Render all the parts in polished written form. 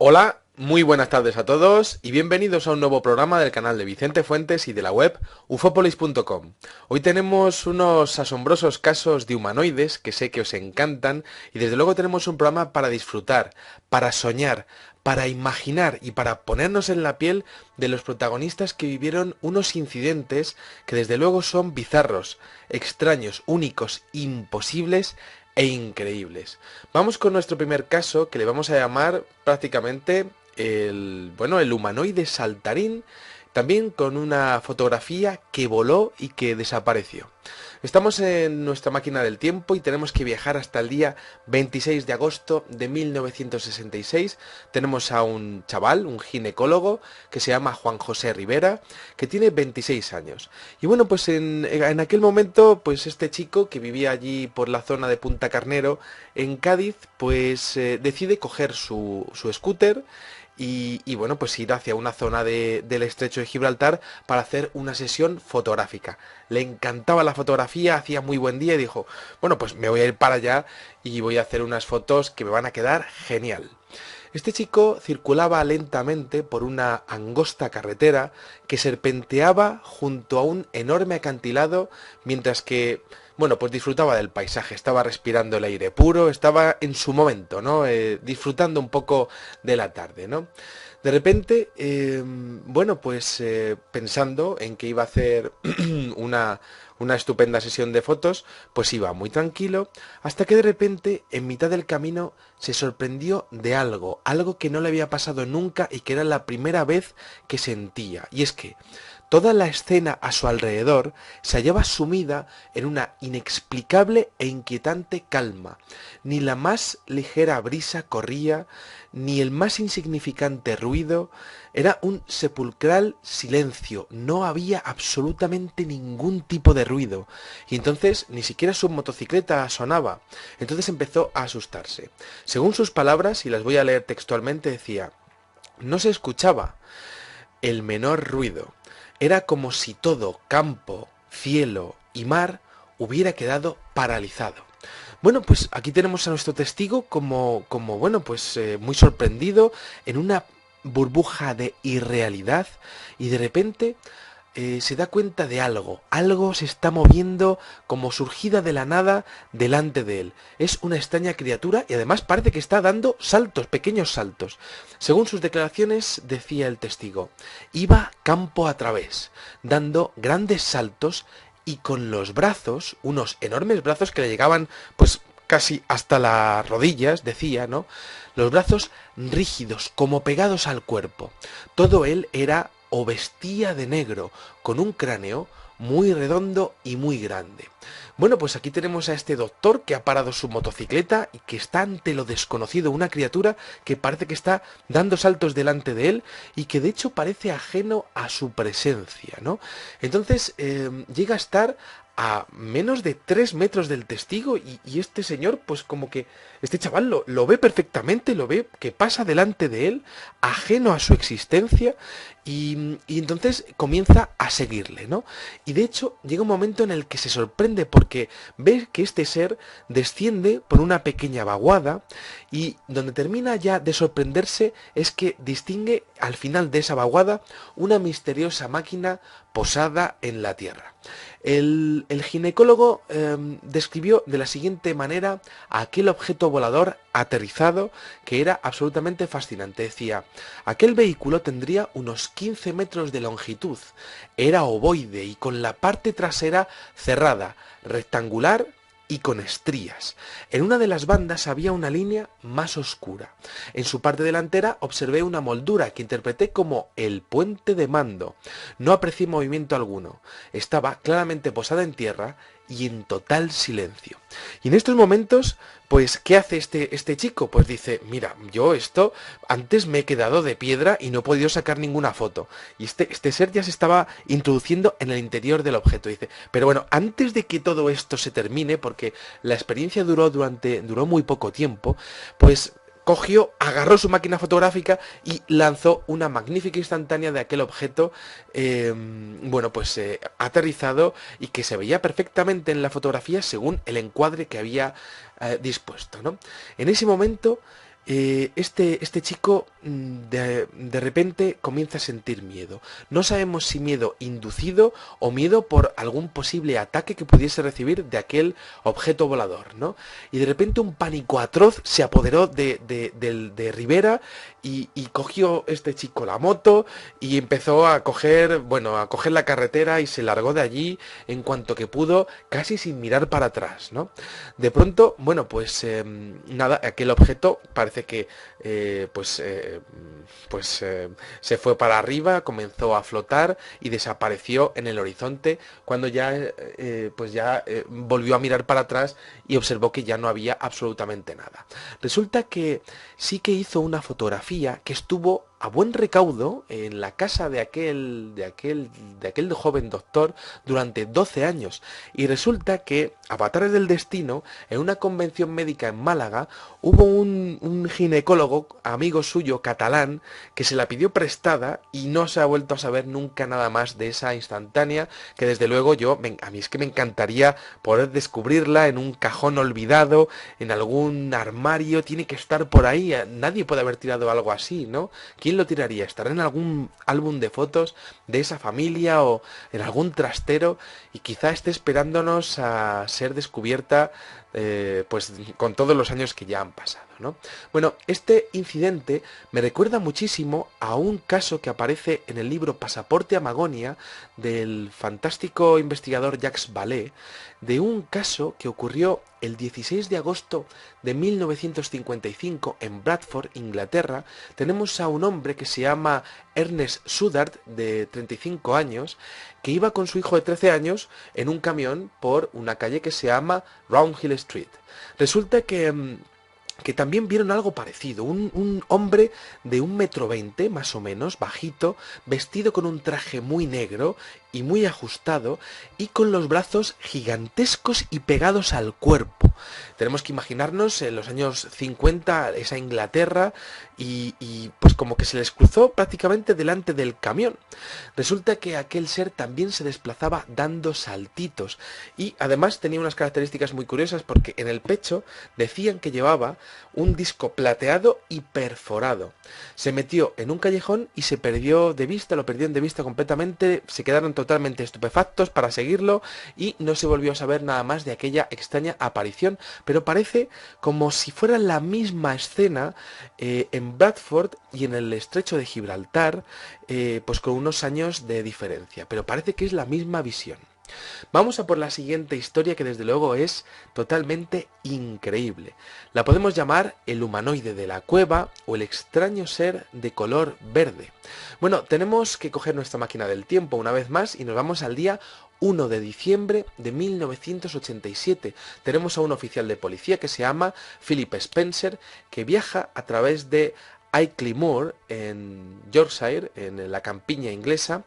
Hola, muy buenas tardes a todos y bienvenidos a un nuevo programa del canal de Vicente Fuentes y de la web ufopolis.com. Hoy tenemos unos asombrosos casos de humanoides que sé que os encantan y desde luego tenemos un programa para disfrutar, para soñar, para imaginar y para ponernos en la piel de los protagonistas que vivieron unos incidentes que desde luego son bizarros, extraños, únicos, imposibles e increíbles. Vamos con nuestro primer caso, que le vamos a llamar prácticamente el humanoide saltarín, también con una fotografía que voló y que desapareció. Estamos en nuestra máquina del tiempo y tenemos que viajar hasta el día 26 de agosto de 1966. Tenemos a un chaval, un ginecólogo, que se llama Juan José Rivera, que tiene 26 años. Y bueno, pues en aquel momento, pues este chico que vivía allí por la zona de Punta Carnero, en Cádiz, pues decide coger su scooter y bueno, pues ir hacia una zona del estrecho de Gibraltar para hacer una sesión fotográfica. Le encantaba la fotografía, hacía muy buen día y dijo, bueno, pues me voy a ir para allá y voy a hacer unas fotos que me van a quedar genial. Este chico circulaba lentamente por una angosta carretera que serpenteaba junto a un enorme acantilado mientras que, bueno, pues disfrutaba del paisaje, estaba respirando el aire puro, estaba en su momento, ¿no? Disfrutando un poco de la tarde, ¿no? De repente, bueno, pues pensando en que iba a hacer una estupenda sesión de fotos, pues iba muy tranquilo, hasta que de repente, en mitad del camino, se sorprendió de algo, algo que no le había pasado nunca y que era la primera vez que sentía. Y es que toda la escena a su alrededor se hallaba sumida en una inexplicable e inquietante calma. Ni la más ligera brisa corría, ni el más insignificante ruido. Era un sepulcral silencio, no había absolutamente ningún tipo de ruido. Y entonces ni siquiera su motocicleta sonaba. Entonces empezó a asustarse. Según sus palabras, y las voy a leer textualmente, decía, no se escuchaba el menor ruido. Era como si todo, campo, cielo y mar, hubiera quedado paralizado. Bueno, pues aquí tenemos a nuestro testigo como bueno, pues muy sorprendido en una burbuja de irrealidad y de repente se da cuenta de algo. Algo se está moviendo como surgida de la nada delante de él. Es una extraña criatura y además parece que está dando saltos, pequeños saltos. Según sus declaraciones, decía el testigo, iba campo a través, dando grandes saltos y con los brazos, unos enormes brazos que le llegaban pues casi hasta las rodillas, decía, ¿no? Los brazos rígidos, como pegados al cuerpo. Todo él era o vestía de negro, con un cráneo muy redondo y muy grande. Bueno, pues aquí tenemos a este doctor que ha parado su motocicleta y que está ante lo desconocido, una criatura que parece que está dando saltos delante de él y que de hecho parece ajeno a su presencia, ¿no? Entonces llega a estar a menos de 3 metros del testigo y este señor, pues como que este chaval lo ve perfectamente, lo ve que pasa delante de él, ajeno a su existencia y entonces comienza a seguirle, ¿no? Y de hecho llega un momento en el que se sorprende porque ve que este ser desciende por una pequeña vaguada y donde termina ya de sorprenderse es que distingue al final de esa vaguada una misteriosa máquina posada en la tierra. El ginecólogo describió de la siguiente manera a aquel objeto volador aterrizado que era absolutamente fascinante. Decía, aquel vehículo tendría unos 15 metros de longitud, era ovoide y con la parte trasera cerrada, rectangular y con estrías. En una de las bandas había una línea más oscura. En su parte delantera observé una moldura que interpreté como el puente de mando. No aprecié movimiento alguno. Estaba claramente posada en tierra y en total silencio. Y en estos momentos, pues, ¿qué hace este chico? Pues dice, mira, yo esto antes me he quedado de piedra y no he podido sacar ninguna foto. Y este ser ya se estaba introduciendo en el interior del objeto. Dice, pero bueno, antes de que todo esto se termine, porque la experiencia duró muy poco tiempo, pues cogió, agarró su máquina fotográfica y lanzó una magnífica instantánea de aquel objeto, bueno, pues aterrizado y que se veía perfectamente en la fotografía según el encuadre que había dispuesto, ¿no? En ese momento este chico de repente comienza a sentir miedo. No sabemos si miedo inducido o miedo por algún posible ataque que pudiese recibir de aquel objeto volador, ¿no? Y de repente un pánico atroz se apoderó de Rivera y cogió este chico la moto y empezó a coger, bueno, a coger la carretera y se largó de allí en cuanto que pudo, casi sin mirar para atrás, ¿no? De pronto, bueno, pues nada, aquel objeto parece que se fue para arriba, comenzó a flotar y desapareció en el horizonte cuando ya volvió a mirar para atrás y observó que ya no había absolutamente nada. Resulta que sí que hizo una fotografía que estuvo a buen recaudo en la casa de aquel joven doctor durante 12 años. Y resulta que, avatares del destino, en una convención médica en Málaga, hubo un ginecólogo, amigo suyo, catalán, que se la pidió prestada y no se ha vuelto a saber nunca nada más de esa instantánea, que desde luego a mí es que me encantaría poder descubrirla en un cajón olvidado, en algún armario, tiene que estar por ahí, nadie puede haber tirado algo así, ¿no? ¿Quién lo tiraría? ¿Estará en algún álbum de fotos de esa familia o en algún trastero y quizá esté esperándonos a ser descubierta pues con todos los años que ya han pasado, ¿no? Bueno, este incidente me recuerda muchísimo a un caso que aparece en el libro Pasaporte a Magonia del fantástico investigador Jacques Vallée, de un caso que ocurrió el 16 de agosto de 1955 en Bradford, Inglaterra. Tenemos a un hombre que se llama Ernest Sudard, de 35 años, que iba con su hijo de 13 años en un camión por una calle que se llama Roundhill Street. Resulta que también vieron algo parecido, un hombre de 1,20 m más o menos, bajito, vestido con un traje muy negro y muy ajustado y con los brazos gigantescos y pegados al cuerpo. Tenemos que imaginarnos en los años 50 esa Inglaterra y pues como que se les cruzó prácticamente delante del camión. Resulta que aquel ser también se desplazaba dando saltitos y además tenía unas características muy curiosas porque en el pecho decían que llevaba un disco plateado y perforado. Se metió en un callejón y se perdió de vista, lo perdieron de vista completamente, se quedaron totalmente estupefactos para seguirlo y no se volvió a saber nada más de aquella extraña aparición, pero parece como si fuera la misma escena en Bradford y en el estrecho de Gibraltar, pues con unos años de diferencia, pero parece que es la misma visión. Vamos a por la siguiente historia que desde luego es totalmente increíble. La podemos llamar el humanoide de la cueva o el extraño ser de color verde. Bueno, tenemos que coger nuestra máquina del tiempo una vez más y nos vamos al día 1 de diciembre de 1987. Tenemos a un oficial de policía que se llama Philip Spencer, que viaja a través de Ilkley Moor en Yorkshire, en la campiña inglesa,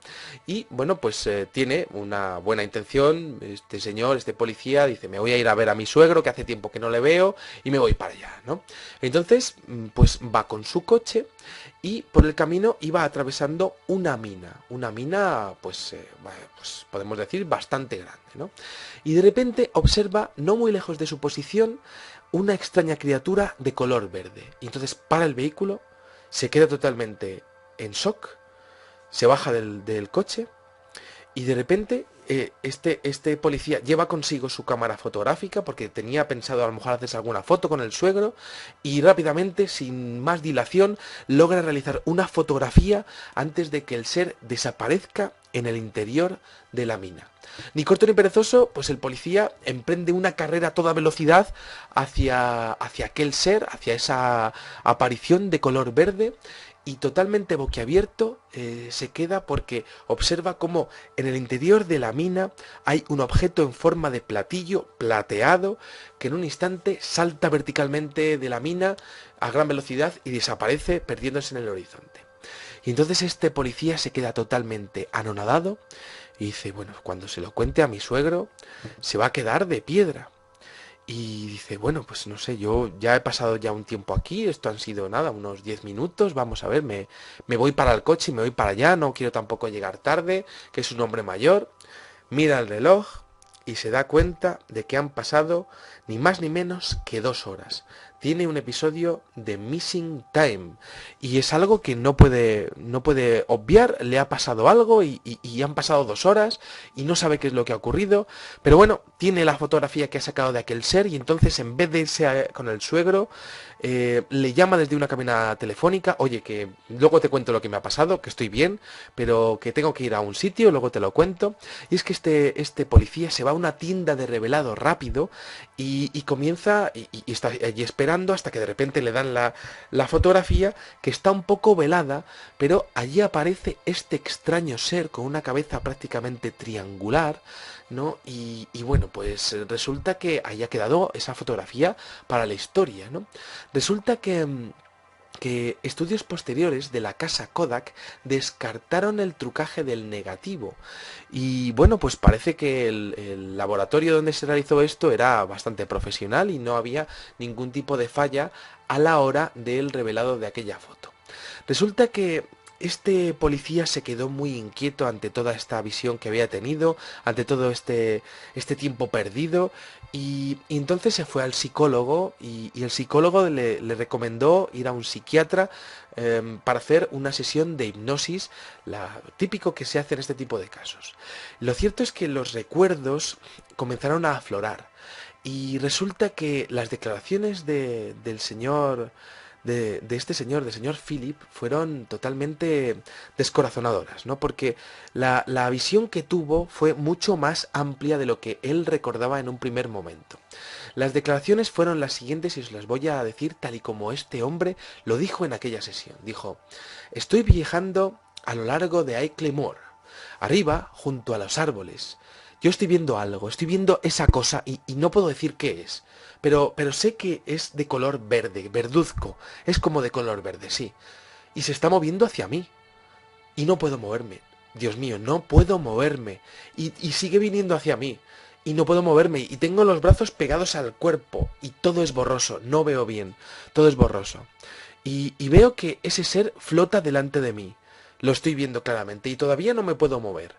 y bueno, pues tiene una buena intención. Este señor, este policía, dice: me voy a ir a ver a mi suegro, que hace tiempo que no le veo, y me voy para allá, ¿no? Entonces, pues va con su coche y por el camino iba atravesando una mina, pues podemos decir bastante grande, ¿no? Y de repente observa, no muy lejos de su posición, una extraña criatura de color verde. Y entonces para el vehículo, se queda totalmente en shock, se baja del coche y de repente este policía lleva consigo su cámara fotográfica porque tenía pensado a lo mejor hacerse alguna foto con el suegro y rápidamente, sin más dilación, logra realizar una fotografía antes de que el ser desaparezca en el interior de la mina. Ni corto ni perezoso, pues el policía emprende una carrera a toda velocidad hacia aquel ser, hacia esa aparición de color verde, y totalmente boquiabierto se queda porque observa cómo en el interior de la mina hay un objeto en forma de platillo plateado que en un instante salta verticalmente de la mina a gran velocidad y desaparece perdiéndose en el horizonte. Y entonces este policía se queda totalmente anonadado y dice: bueno, cuando se lo cuente a mi suegro se va a quedar de piedra. Y dice: bueno, pues no sé, yo ya he pasado ya un tiempo aquí, esto han sido nada, unos 10 minutos, vamos a ver, me voy para el coche y me voy para allá, no quiero tampoco llegar tarde, que es un hombre mayor. Mira el reloj y se da cuenta de que han pasado ni más ni menos que 2 horas. tiene un episodio de Missing Time y es algo que no puede obviar. Le ha pasado algo y han pasado 2 horas y no sabe qué es lo que ha ocurrido, pero bueno, tiene la fotografía que ha sacado de aquel ser y entonces en vez de irse con el suegro, le llama desde una cabina telefónica: oye, que luego te cuento lo que me ha pasado, que estoy bien, pero que tengo que ir a un sitio, luego te lo cuento. Y es que este policía se va a una tienda de revelado rápido y comienza y está allí esperando hasta que de repente le dan la fotografía, que está un poco velada, pero allí aparece este extraño ser con una cabeza prácticamente triangular, ¿no? Y bueno, pues resulta que haya quedado esa fotografía para la historia, ¿no? Resulta que estudios posteriores de la casa Kodak descartaron el trucaje del negativo. Y bueno, pues parece que el laboratorio donde se realizó esto era bastante profesional y no había ningún tipo de falla a la hora del revelado de aquella foto. Resulta que este policía se quedó muy inquieto ante toda esta visión que había tenido, ante todo este tiempo perdido, y entonces se fue al psicólogo y el psicólogo le recomendó ir a un psiquiatra para hacer una sesión de hipnosis, la típico que se hace en este tipo de casos. Lo cierto es que los recuerdos comenzaron a aflorar y resulta que las declaraciones del señor del señor Philip, fueron totalmente descorazonadoras, ¿no? Porque la visión que tuvo fue mucho más amplia de lo que él recordaba en un primer momento. Las declaraciones fueron las siguientes y os las voy a decir tal y como este hombre lo dijo en aquella sesión. Dijo: estoy viajando a lo largo de Ilkley Moor, arriba, junto a los árboles. Yo estoy viendo algo, estoy viendo esa cosa y no puedo decir qué es. Pero sé que es de color verde, verduzco. Es como de color verde, sí. Y se está moviendo hacia mí. Y no puedo moverme. Dios mío, no puedo moverme. Y sigue viniendo hacia mí. Y no puedo moverme. Y tengo los brazos pegados al cuerpo. Y todo es borroso. No veo bien. Todo es borroso. Y veo que ese ser flota delante de mí. Lo estoy viendo claramente. Y todavía no me puedo mover.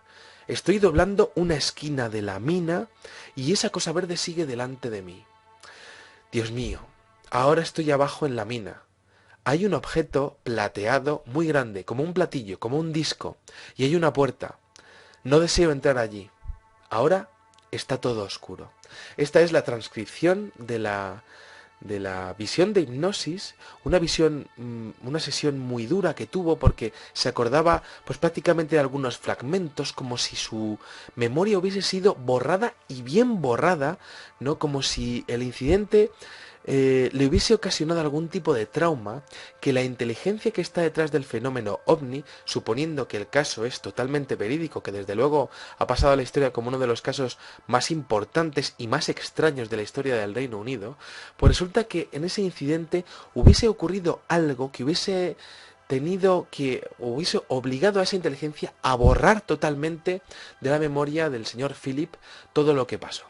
Estoy doblando una esquina de la mina. Y esa cosa verde sigue delante de mí. Dios mío, ahora estoy abajo en la mina. Hay un objeto plateado muy grande, como un platillo, como un disco, y hay una puerta. No deseo entrar allí. Ahora está todo oscuro. Esta es la transcripción de la visión de hipnosis, una sesión muy dura que tuvo porque se acordaba pues prácticamente de algunos fragmentos, como si su memoria hubiese sido borrada y bien borrada, ¿no? Como si el incidente le hubiese ocasionado algún tipo de trauma, que la inteligencia que está detrás del fenómeno ovni, suponiendo que el caso es totalmente verídico, que desde luego ha pasado a la historia como uno de los casos más importantes y más extraños de la historia del Reino Unido, pues resulta que en ese incidente hubiese ocurrido algo que hubiese obligado a esa inteligencia a borrar totalmente de la memoria del señor Philip todo lo que pasó.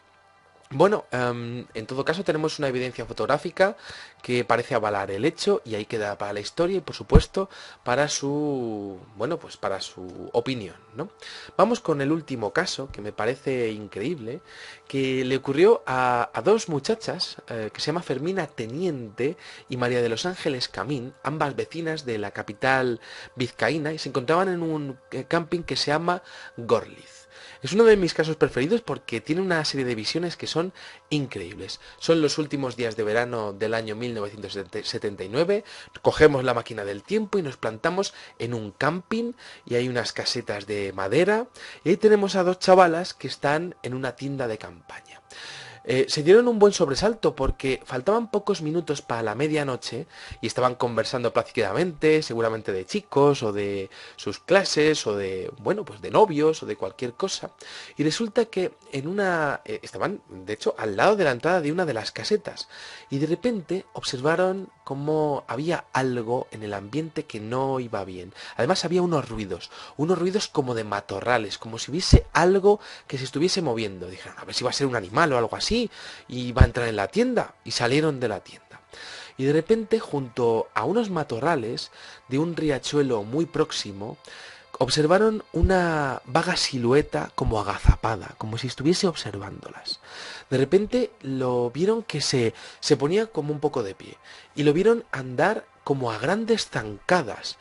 Bueno, en todo caso tenemos una evidencia fotográfica que parece avalar el hecho y ahí queda para la historia y por supuesto para su, bueno, pues para su opinión, ¿no? Vamos con el último caso que me parece increíble, que le ocurrió a dos muchachas que se llama Fermina Teniente y María de los Ángeles Camín, ambas vecinas de la capital vizcaína, y se encontraban en un camping que se llama Gorliz. Es uno de mis casos preferidos porque tiene una serie de visiones que son increíbles. Son los últimos días de verano del año 1979, cogemos la máquina del tiempo y nos plantamos en un camping y hay unas casetas de madera y ahí tenemos a dos chavalas que están en una tienda de campaña. Se dieron un buen sobresalto porque faltaban pocos minutos para la medianoche y estaban conversando plácidamente, seguramente de chicos o de sus clases o de, bueno, pues de novios o de cualquier cosa. Y resulta que estaban, de hecho, al lado de la entrada de una de las casetas y de repente observaron cómo había algo en el ambiente que no iba bien. Además había unos ruidos como de matorrales, como si hubiese algo que se estuviese moviendo. Dijeron, a ver si va a ser un animal o algo así, y va a entrar en la tienda, y salieron de la tienda. Y de repente, junto a unos matorrales de un riachuelo muy próximo, observaron una vaga silueta como agazapada, como si estuviese observándolas. De repente lo vieron que se ponía como un poco de pie y lo vieron andar como a grandes zancadas.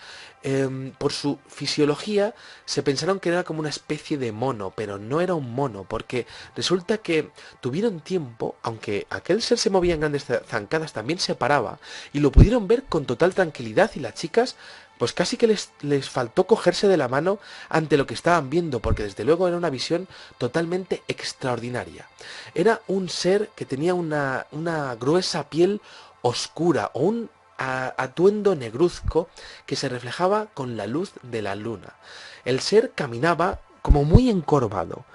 Por su fisiología se pensaron que era como una especie de mono, pero no era un mono, porque resulta que tuvieron tiempo, aunque aquel ser se movía en grandes zancadas, también se paraba, y lo pudieron ver con total tranquilidad, y las chicas pues casi que les faltó cogerse de la mano ante lo que estaban viendo, porque desde luego era una visión totalmente extraordinaria. Era un ser que tenía una gruesa piel oscura o un atuendo negruzco que se reflejaba con la luz de la luna. El ser caminaba como muy encorvado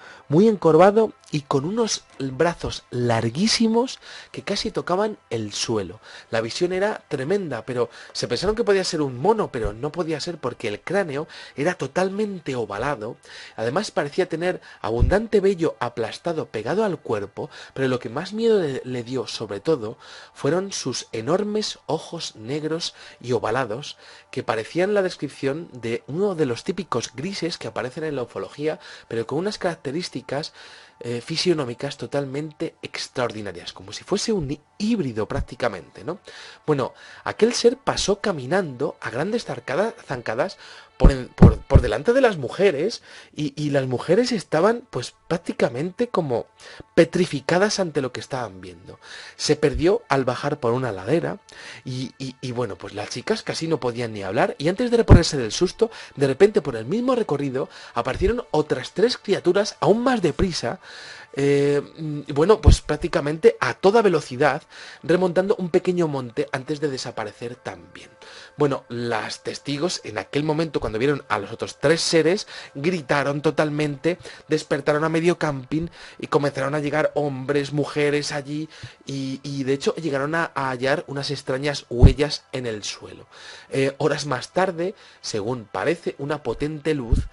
y con unos brazos larguísimos que casi tocaban el suelo. La visión era tremenda, pero se pensaron que podía ser un mono, pero no podía ser porque el cráneo era totalmente ovalado. Además parecía tener abundante vello aplastado pegado al cuerpo, pero lo que más miedo le dio sobre todo fueron sus enormes ojos negros y ovalados que parecían la descripción de uno de los típicos grises que aparecen en la ufología, pero con unas características fisionómicas totalmente extraordinarias, como si fuese un híbrido prácticamente, ¿no? Bueno, aquel ser pasó caminando a grandes zancadas por delante de las mujeres y las mujeres estaban pues prácticamente como petrificadas ante lo que estaban viendo. Se perdió al bajar por una ladera y bueno, pues las chicas casi no podían ni hablar y antes de reponerse del susto, de repente por el mismo recorrido aparecieron otras 3 criaturas aún más deprisa, bueno, pues prácticamente a toda velocidad, remontando un pequeño monte antes de desaparecer también. Bueno, las testigos en aquel momento cuando vieron a los otros 3 seres gritaron totalmente, despertaron a medio camping y comenzaron a llegar hombres, mujeres allí y de hecho llegaron a hallar unas extrañas huellas en el suelo. Horas más tarde, según parece, una potente luz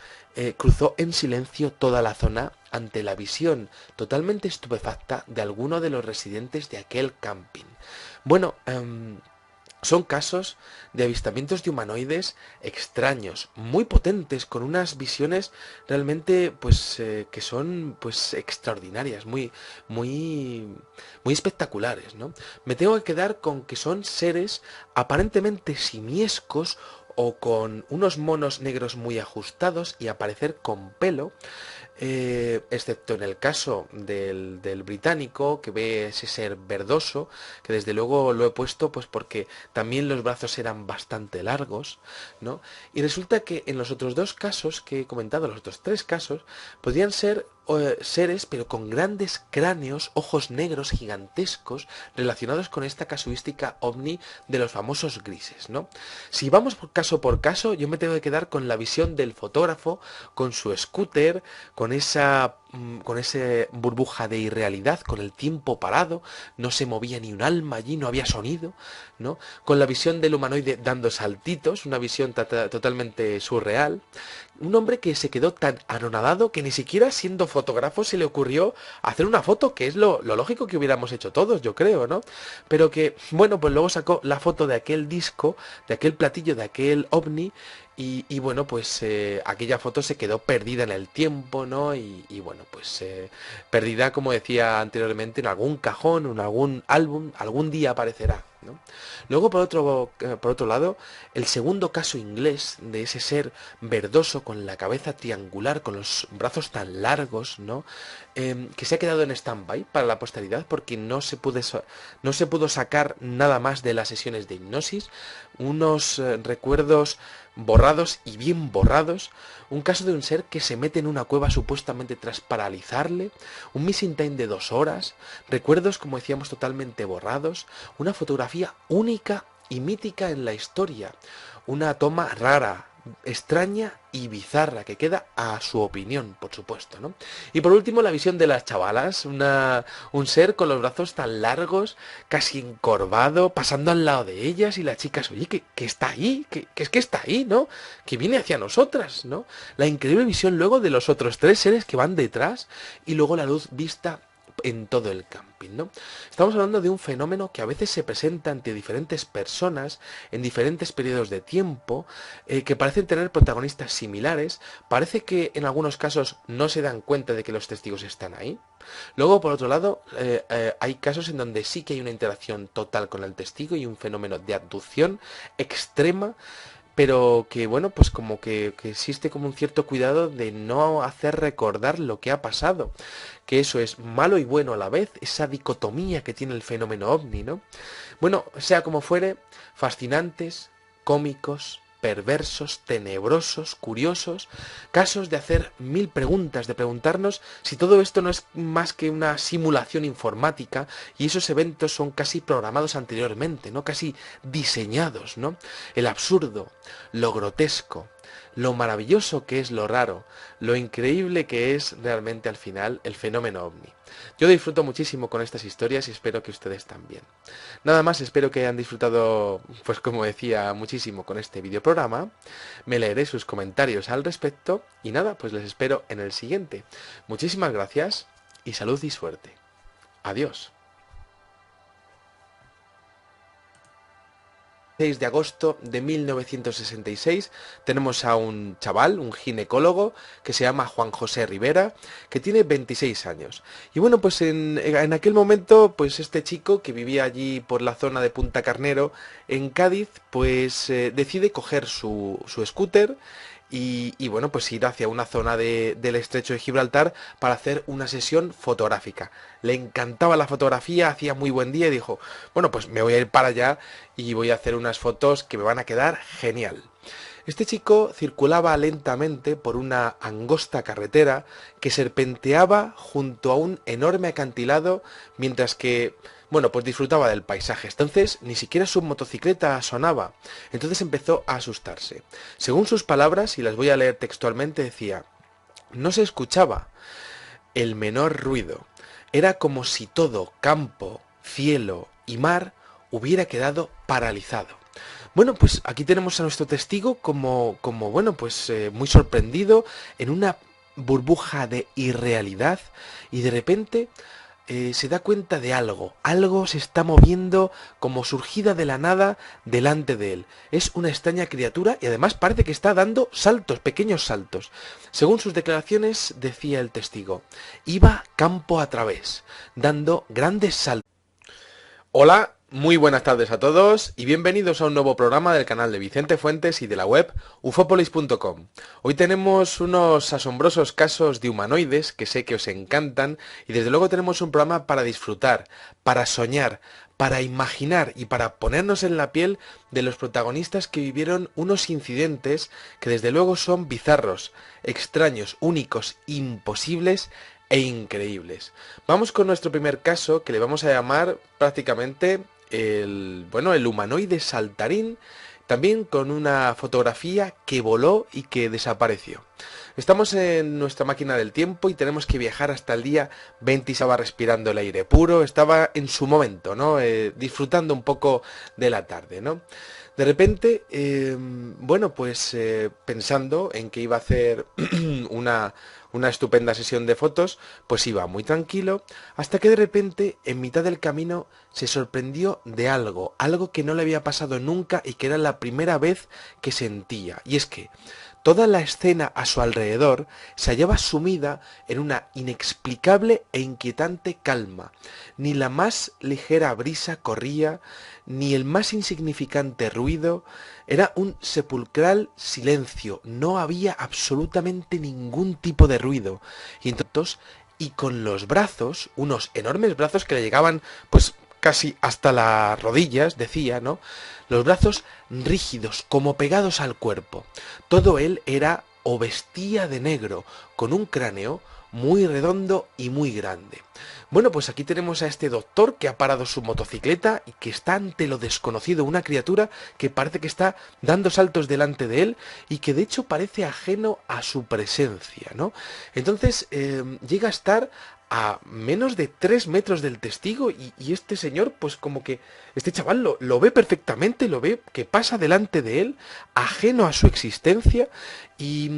cruzó en silencio toda la zona ante la visión totalmente estupefacta de alguno de los residentes de aquel camping. Bueno, son casos de avistamientos de humanoides extraños, muy potentes, con unas visiones realmente, pues, que son, pues, extraordinarias, muy espectaculares, ¿no? Me tengo que quedar con que son seres aparentemente simiescos o con unos monos negros muy ajustados y aparecer con pelo, excepto en el caso del británico, que ve ese ser verdoso, que desde luego lo he puesto pues porque también los brazos eran bastante largos, ¿no? Y resulta que en los otros 2 casos que he comentado, los otros 3 casos, podrían ser seres pero con grandes cráneos, ojos negros gigantescos, relacionados con esta casuística ovni de los famosos grises, ¿no? Si vamos por caso, yo me tengo que quedar con la visión del fotógrafo, con su scooter, con esa burbuja de irrealidad, con el tiempo parado, no se movía ni un alma allí, no había sonido, ¿no? Con la visión del humanoide dando saltitos, una visión totalmente surreal. Un hombre que se quedó tan anonadado que ni siquiera siendo fotógrafo se le ocurrió hacer una foto, que es lo lógico que hubiéramos hecho todos, yo creo, ¿no? Pero que, bueno, pues luego sacó la foto de aquel disco, de aquel platillo, de aquel ovni, y bueno, pues aquella foto se quedó perdida en el tiempo, ¿no? Y bueno, pues perdida, como decía anteriormente, en algún cajón, en algún álbum, algún día aparecerá, ¿no? Luego, por otro lado, el segundo caso inglés de ese ser verdoso con la cabeza triangular, con los brazos tan largos, ¿no? Que se ha quedado en stand-by para la posteridad porque no se pudo sacar nada más de las sesiones de hipnosis, unos recuerdos borrados y bien borrados, un caso de un ser que se mete en una cueva supuestamente tras paralizarle, un missing time de 2 horas, recuerdos, como decíamos, totalmente borrados, una fotografía única y mítica en la historia, una toma rara, extraña y bizarra que queda a su opinión, por supuesto, ¿no? Y por último, la visión de las chavalas, un ser con los brazos tan largos, casi encorvado, pasando al lado de ellas y las chicas, oye, que está ahí, que es que está ahí, ¿no? Que viene hacia nosotras, ¿no? La increíble visión luego de los otros 3 seres que van detrás y luego la luz vista en todo el camping, ¿no? Estamos hablando de un fenómeno que a veces se presenta ante diferentes personas en diferentes periodos de tiempo, que parecen tener protagonistas similares. Parece que en algunos casos no se dan cuenta de que los testigos están ahí. Luego, por otro lado, hay casos en donde sí que hay una interacción total con el testigo y un fenómeno de abducción extrema, pero que bueno, pues como que existe como un cierto cuidado de no hacer recordar lo que ha pasado, que eso es malo y bueno a la vez, esa dicotomía que tiene el fenómeno ovni, ¿no? Bueno, sea como fuere, fascinantes, cómicos, perversos, tenebrosos, curiosos, casos de hacer mil preguntas, de preguntarnos si todo esto no es más que una simulación informática y esos eventos son casi programados anteriormente, ¿no? Casi diseñados, ¿no? El absurdo, lo grotesco, lo maravilloso que es lo raro, lo increíble que es realmente al final el fenómeno ovni. Yo disfruto muchísimo con estas historias y espero que ustedes también. Nada más, espero que hayan disfrutado, pues como decía, muchísimo con este videoprograma. Me leeré sus comentarios al respecto y nada, pues les espero en el siguiente. Muchísimas gracias y salud y suerte. Adiós. 6 de agosto de 1966 tenemos a un chaval, un ginecólogo, que se llama Juan José Rivera, que tiene 26 años. Y bueno, pues en aquel momento, pues este chico que vivía allí por la zona de Punta Carnero, en Cádiz, pues decide coger su scooter y bueno, pues ir hacia una zona del estrecho de Gibraltar para hacer una sesión fotográfica. Le encantaba la fotografía, hacía muy buen día y dijo, bueno, pues me voy a ir para allá y voy a hacer unas fotos que me van a quedar genial. Este chico circulaba lentamente por una angosta carretera que serpenteaba junto a un enorme acantilado mientras que, bueno, pues disfrutaba del paisaje. Entonces ni siquiera su motocicleta sonaba. Entonces empezó a asustarse. Según sus palabras, y las voy a leer textualmente, decía, no se escuchaba el menor ruido. Era como si todo, campo, cielo y mar, hubiera quedado paralizado. Bueno, pues aquí tenemos a nuestro testigo como bueno, pues muy sorprendido en una burbuja de irrealidad y de repente se da cuenta de algo se está moviendo como surgida de la nada delante de él. Es una extraña criatura y además parece que está dando saltos, pequeños saltos. Según sus declaraciones, decía el testigo, iba campo a través, dando grandes saltos. Hola, muy buenas tardes a todos y bienvenidos a un nuevo programa del canal de Vicente Fuentes y de la web ufopolis.com. Hoy tenemos unos asombrosos casos de humanoides que sé que os encantan y desde luego tenemos un programa para disfrutar, para soñar, para imaginar y para ponernos en la piel de los protagonistas que vivieron unos incidentes que desde luego son bizarros, extraños, únicos, imposibles e increíbles. Vamos con nuestro primer caso, que le vamos a llamar prácticamente el humanoide saltarín, también con una fotografía que voló y que desapareció. Estamos en nuestra máquina del tiempo y tenemos que viajar hasta el día 20. Estaba respirando el aire puro, estaba en su momento, ¿no? Disfrutando un poco de la tarde, ¿no? De repente, pensando en que iba a hacer una estupenda sesión de fotos, pues iba muy tranquilo, hasta que de repente, en mitad del camino, se sorprendió de algo que no le había pasado nunca y que era la primera vez que sentía. Y es que toda la escena a su alrededor se hallaba sumida en una inexplicable e inquietante calma. Ni la más ligera brisa corría, ni el más insignificante ruido. Era un sepulcral silencio, no había absolutamente ningún tipo de ruido. Y con los brazos, unos enormes brazos que le llegaban pues casi hasta las rodillas, decía, ¿no? Los brazos rígidos, como pegados al cuerpo. Todo él era o vestía de negro, con un cráneo muy redondo y muy grande. Bueno, pues aquí tenemos a este doctor que ha parado su motocicleta y que está ante lo desconocido, una criatura que parece que está dando saltos delante de él y que de hecho parece ajeno a su presencia, ¿no? Entonces llega a estar a menos de 3 metros del testigo y este señor, pues como que este chaval lo ve perfectamente, lo ve que pasa delante de él, ajeno a su existencia y